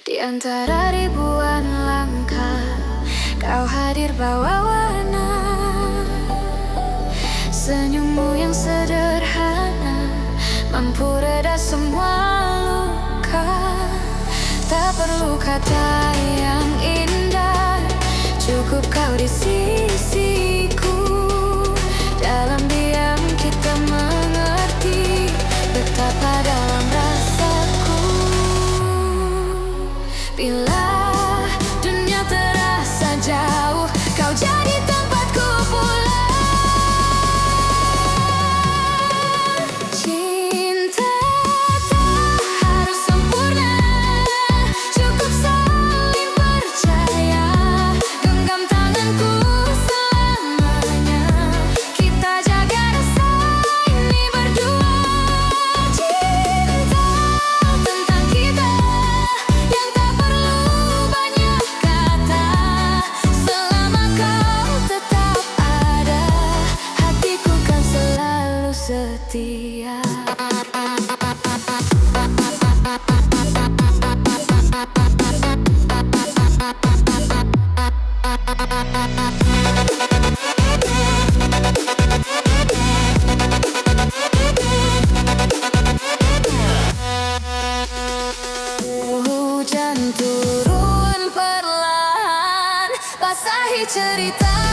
Di antara ribuan langkah, kau hadir bawa warna. Senyummu yang sederhana mampu reda semua luka. Tak perlu kata yang indah, cukup kau di sisiku. Dalam diam kita mengerti betapa dalam rasaku. Bila dunia terasa jauh, kau jadi tempatku pulang. Cinta tak harus sempurna, cukup saling percaya. Genggam tanganku selamanya, kita jaga rasa ini berdua. Cinta tentang kita yang tak perlu banyak kata. Selama kau tetap ada, hatiku kan selalu setia. Hujan turun perlahan, basahi cerita.